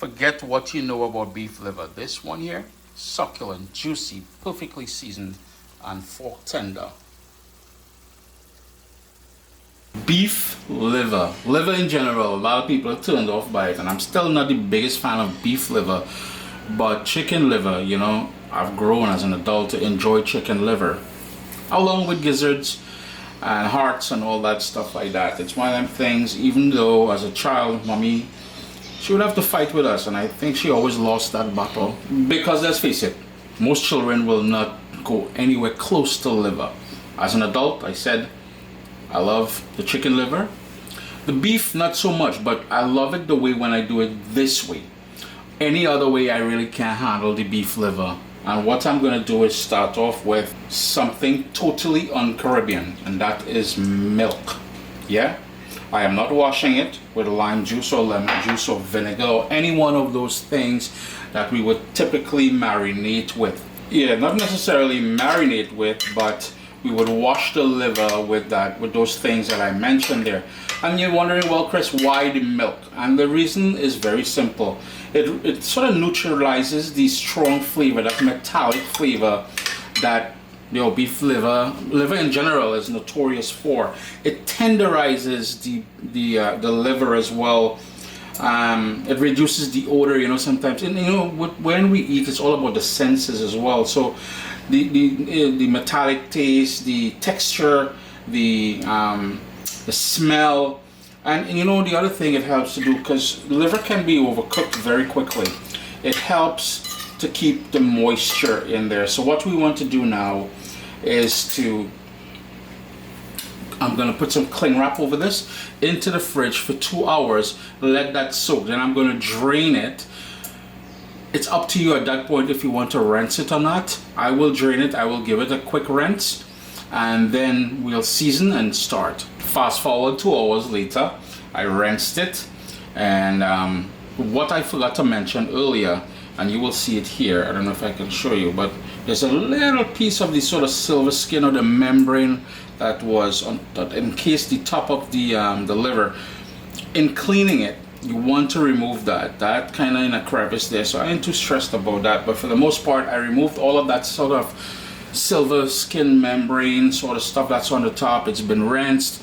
Forget what you know about beef liver. This one here, succulent, juicy, perfectly seasoned, and fork tender. Beef liver. Liver in general, a lot of people are turned off by it, and I'm still not the biggest fan of beef liver. But chicken liver, you know, I've grown as an adult to enjoy chicken liver, along with gizzards and hearts and all that stuff like that. It's one of them things, even though as a child, mommy, she would have to fight with us, and I think she always lost that battle. Because let's face it, most children will not go anywhere close to liver. As an adult, I said, I love the chicken liver. The beef, not so much, but I love it the way when I do it this way. Any other way, I really can't handle the beef liver. And what I'm going to do is start off with something totally un-Caribbean, and that is milk. Yeah? I am not washing it with lime juice or lemon juice or vinegar or any one of those things that we would typically marinate with. Yeah, not necessarily marinate with, but we would wash the liver with those things that I mentioned there. And you're wondering, well, Chris, why the milk? And the reason is very simple. It sort of neutralizes the strong flavor, that metallic flavor that, you know, beef liver in general is notorious for. It tenderizes the liver as well. It reduces the odor, you know, sometimes. And you know, when we eat, it's all about the senses as well. So the metallic taste, the texture, the smell, and you know, the other thing it helps to do, because liver can be overcooked very quickly, it helps to keep the moisture in there. So what we want to do now is I'm going to put some cling wrap over this into the fridge for 2 hours, let that soak. Then I'm going to drain it. It's up to you at that point if you want to rinse it or not. I will drain it, I will give it a quick rinse, and then we'll season and start. Fast forward 2 hours later, I rinsed it, and what I forgot to mention earlier, and you will see it here, I don't know if I can show you, but there's a little piece of the sort of silver skin or the membrane that was that encased the top of the liver. In cleaning it, you want to remove that kind of in a crevice there, so I ain't too stressed about that. But for the most part, I removed all of that sort of silver skin membrane sort of stuff that's on the top. It's been rinsed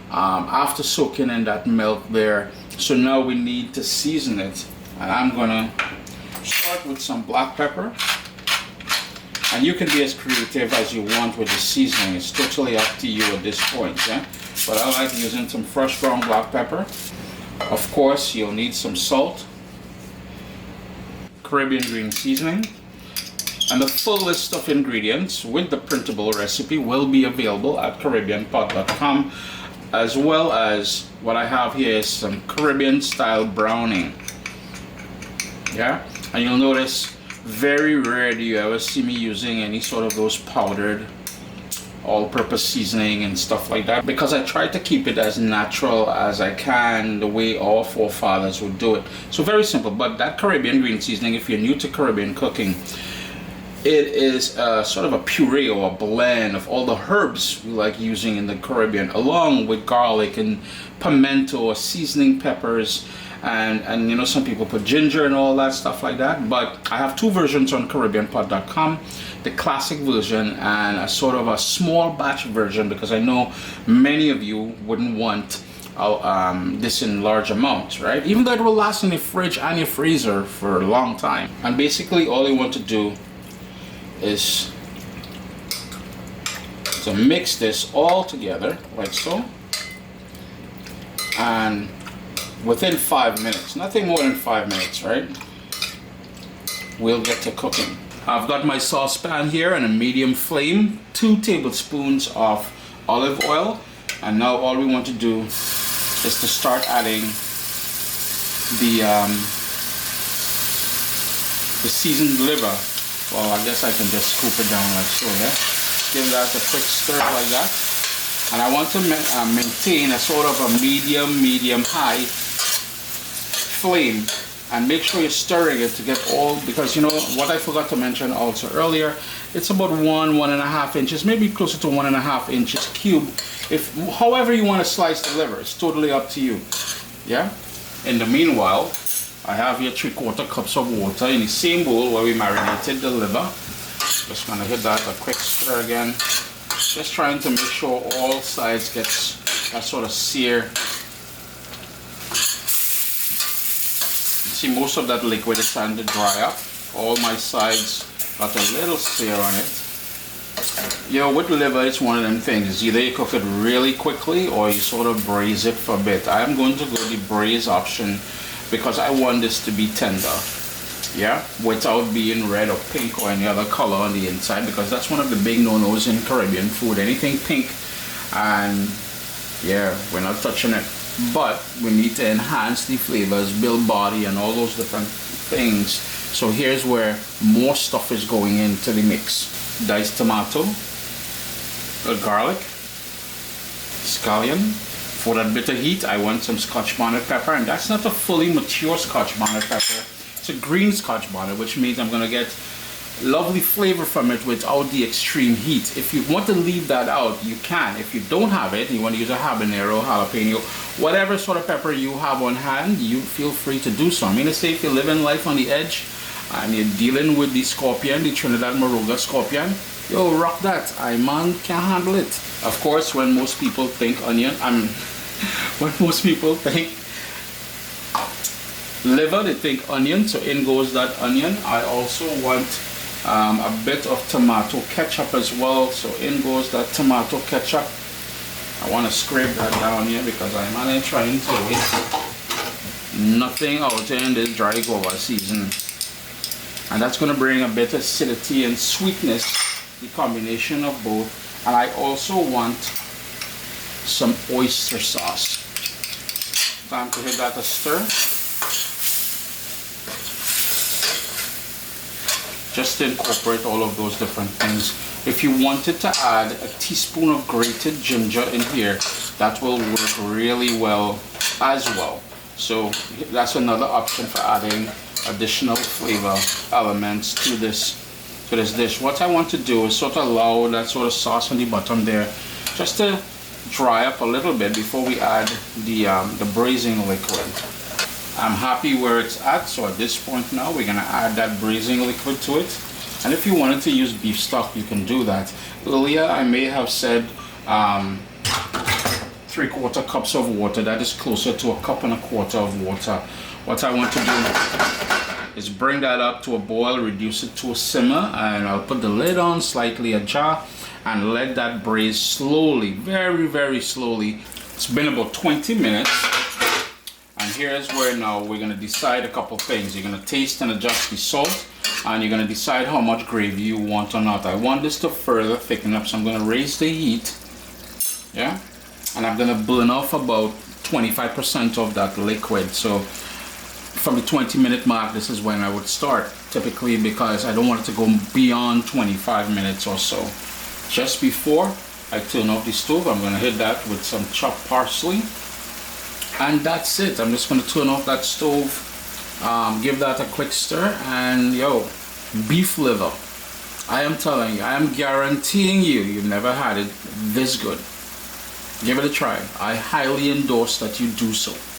after soaking in that milk there. So now we need to season it, and I'm gonna start with some black pepper, and you can be as creative as you want with the seasoning. It's totally up to you at this point, yeah? But I like using some fresh ground black pepper. Of course, you'll need some salt, Caribbean green seasoning, and the full list of ingredients with the printable recipe will be available at CaribbeanPot.com, as well as what I have here is some Caribbean style browning. Yeah, and you'll notice very rare do you ever see me using any sort of those powdered all-purpose seasoning and stuff like that, because I try to keep it as natural as I can, the way our forefathers would do it. So very simple. But that Caribbean green seasoning, if you're new to Caribbean cooking, it is sort of a puree or a blend of all the herbs we like using in the Caribbean, along with garlic and pimento or seasoning peppers, and you know, some people put ginger and all that stuff like that. But I have two versions on CaribbeanPot.com, the classic version and a sort of a small batch version, because I know many of you wouldn't want this in large amounts, right? Even though it will last in the fridge and your freezer for a long time. And basically all you want to do is to mix this all together like so, and within 5 minutes, nothing more than 5 minutes, right, we'll get to cooking. I've got my saucepan here on a medium flame, 2 tablespoons of olive oil, and now all we want to do is to start adding the seasoned liver. Well, I guess I can just scoop it down like so, yeah? Give that a quick stir like that. And I want to maintain a sort of a medium-high flame, and make sure you're stirring it to get all, because you know what I forgot to mention also earlier, it's about 1.5 inches, maybe closer to 1.5 inches cube. If however you want to slice the liver, it's totally up to you. Yeah. In the meanwhile, I have here 3/4 cups of water in the same bowl where we marinated the liver. Just gonna hit that a quick stir again. Just trying to make sure all sides gets that sort of sear. See, most of that liquid is starting to dry up. All my sides got a little sear on it. You know, with liver, it's one of them things. Either you cook it really quickly or you sort of braise it for a bit. I'm going to go the braise option because I want this to be tender. Yeah, without being red or pink or any other color on the inside, because that's one of the big no-nos in Caribbean food. Anything pink, and yeah, we're not touching it. But we need to enhance the flavors, build body, and all those different things. So here's where more stuff is going into the mix. Diced tomato, garlic, scallion. For that bit of heat, I want some Scotch bonnet pepper, and that's not a fully mature Scotch bonnet pepper. It's a green Scotch bonnet, which means I'm gonna get lovely flavor from it without the extreme heat. If you want to leave that out, you can. If you don't have it, you want to use a habanero, jalapeno, whatever sort of pepper you have on hand, you feel free to do so. I'm gonna say if you're living life on the edge and you're dealing with the scorpion, the Trinidad Moruga scorpion, yo, rock that. I man can handle it. Of course, when most people think onion, when most people think liver, they think onion, so in goes that onion. I also want a bit of tomato ketchup as well, so in goes that tomato ketchup. I want to scrape that down here because I'm not trying to waste nothing out here in this dry guava season, and that's going to bring a bit of acidity and sweetness, the combination of both. And I also want some oyster sauce. Time to hit that a stir. Just to incorporate all of those different things. If you wanted to add a teaspoon of grated ginger in here, that will work really well as well. So that's another option for adding additional flavor elements to this dish. What I want to do is sort of allow that sort of sauce on the bottom there just to dry up a little bit before we add the braising liquid. I'm happy where it's at, so at this point now we're gonna add that braising liquid to it. And if you wanted to use beef stock, you can do that. Earlier I may have said 3/4 cups of water. That is closer to 1.25 cups of water. What I want to do is bring that up to a boil, reduce it to a simmer, and I'll put the lid on, slightly ajar, and let that braise slowly, very, very slowly. It's been about 20 minutes. And here's where now we're going to decide a couple things. You're going to taste and adjust the salt, and you're going to decide how much gravy you want or not. I want this to further thicken up, so I'm going to raise the heat. Yeah, and I'm going to burn off about 25% of that liquid. So from the 20-minute mark, this is when I would start typically, because I don't want it to go beyond 25 minutes or so. Just before I turn off the stove, I'm going to hit that with some chopped parsley. And that's it. I'm just going to turn off that stove, give that a quick stir, and yo, beef liver. I am telling you, I am guaranteeing you, you've never had it this good. Give it a try. I highly endorse that you do so.